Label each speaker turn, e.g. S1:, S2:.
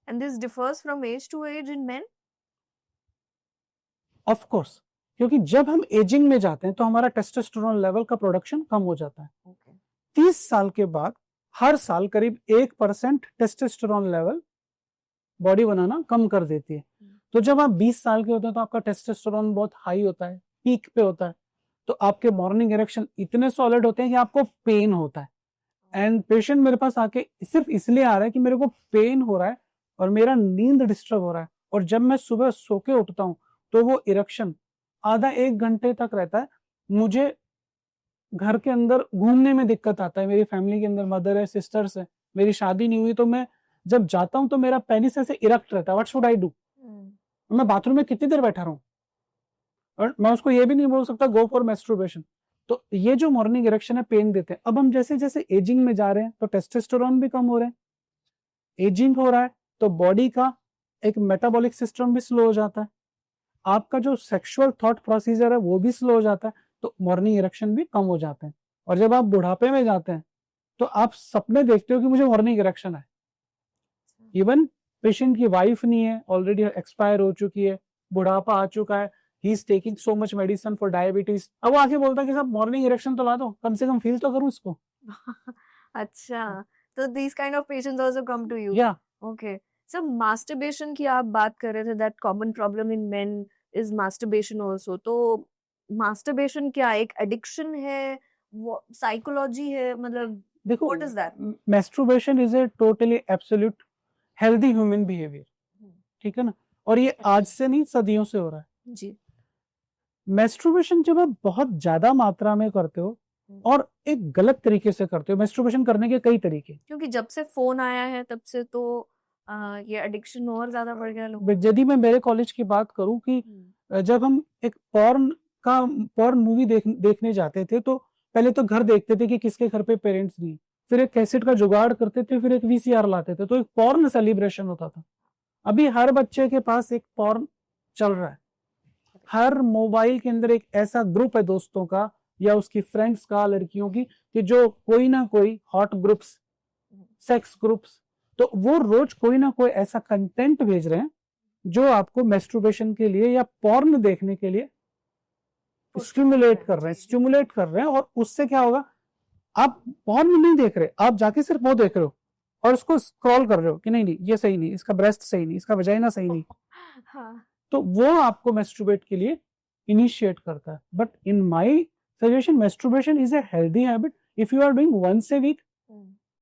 S1: And this differs from age to age in men?
S2: Of course, क्योंकि जब हम ageing में जाते हैं तो हमारा टेस्टोस्टेरोन लेवल का प्रोडक्शन कम हो जाता है।
S1: Okay.
S2: 30 साल के बाद हर साल करीब 1% टेस्टोस्टेरोन लेवल बॉडी बनाना कम कर देती है। तो जब आप 20 साल के होते हैं तो आपका टेस्टोस्टेरोन बहुत हाई होता है, पीक पे होता है, तो आपके मॉर्निंग इरेक्शन इतने सॉलिड होते हैं कि आपको पेन होता है। एंड पेशेंट मेरे पास आके सिर्फ इसलिए आ रहा है कि मेरे को पेन हो रहा है और मेरा नींद डिस्टर्ब हो रहा है, और जब मैं सुबह सो के उठता हूँ तो वो इरेक्शन आधा 1 घंटे तक रहता है। मुझे घर के अंदर घूमने में दिक्कत आता है, मेरी फैमिली के अंदर मदर है, सिस्टर्स है, मेरी शादी नहीं हुई, तो मैं जब जाता हूं तो मेरा पेनिस ऐसे इरेक्ट रहता है। What should I do? मैं बाथरूम में कितनी देर बैठा रहूं, और मैं उसको ये भी नहीं बोल सकता गो फॉर मैस्टरबेशन। तो ये जो मॉर्निंग इरेक्शन है पेन देते हैं। अब हम जैसे जैसे एजिंग में जा रहे हैं तो टेस्टोस्टेरोन भी कम हो रहे हैं, एजिंग हो रहा है तो बॉडी का एक मेटाबॉलिक सिस्टम भी स्लो हो जाता है, आपका जो सेक्सुअल थॉट प्रोसीजर है वो भी स्लो हो जाता है, तो मॉर्निंग इरेक्शन भी कम हो जाते हैं। और जब आप बुढ़ापे में जाते हैं तो आप सपने देखते हो कि मुझे मॉर्निंग इरेक्शन है। इवन पेशेंट की वाइफ नहीं है, ऑलरेडी एक्सपायर हो चुकी है, बुढ़ापा आ चुका है, he is taking so much medicine for diabetes, अब वो आके बोलता है कि साहब मॉर्निंग इरेक्शन तो ला दो, कम से कम फील तो करूं इसको।
S1: अच्छा, तो these kind of patients also come to you.
S2: या
S1: Okay. So masturbation की आप बात कर रहे थे, that common problem in men is masturbation also. तो masturbation क्या एक addiction है, वो psychology है, मतलब
S2: देखो,
S1: what is that?
S2: Masturbation is a totally absolute healthy human behaviour, ठीक है ना, और ये आज से नहीं सदियों से हो रहा है
S1: जी।
S2: मैस्टरबेशन जब आप बहुत ज्यादा मात्रा में करते हो और एक गलत तरीके से करते हो। मैस्टरबेशन करने के कई तरीके,
S1: क्योंकि जब से फोन आया है तब से तो ये एडिक्शन और ज्यादा बढ़ गया लोगों को।
S2: यदि मैं मेरे कॉलेज की बात करूं कि जब हम एक पॉर्न मूवी देखने जाते थे तो पहले तो घर देखते थे कि किसके घर पे पेरेंट्स नहीं, फिर एक कैसेट का जुगाड़ करते थे, फिर एक वीसीआर लाते थे, तो एक पॉर्न सेलिब्रेशन होता था। अभी हर बच्चे के पास एक पॉर्न चल रहा है, हर मोबाइल के अंदर एक ऐसा ग्रुप है दोस्तों का या उसकी फ्रेंड्स का, लड़कियों की, कि जो कोई ना कोई हॉट ग्रुप्स, सेक्स ग्रुप्स, तो वो रोज कोई ना कोई ऐसा कंटेंट भेज रहे हैं जो आपको मैस्टरबेशन के लिए या पॉर्न देखने के लिए स्टिमुलेट कर रहे हैं। और उससे क्या होगा, आप पॉर्न नहीं देख रहे, आप जाके सिर्फ वो देख रहे हो और उसको स्क्रॉल कर रहे हो कि नहीं ये सही नहीं, इसका ब्रेस्ट सही नहीं, इसका वजाइना सही नहीं।
S1: हाँ।
S2: तो वो आपको मैस्टरबेट के लिए इनिशिएट करता है। But in my suggestion masturbation is a healthy habit. If you are doing once a week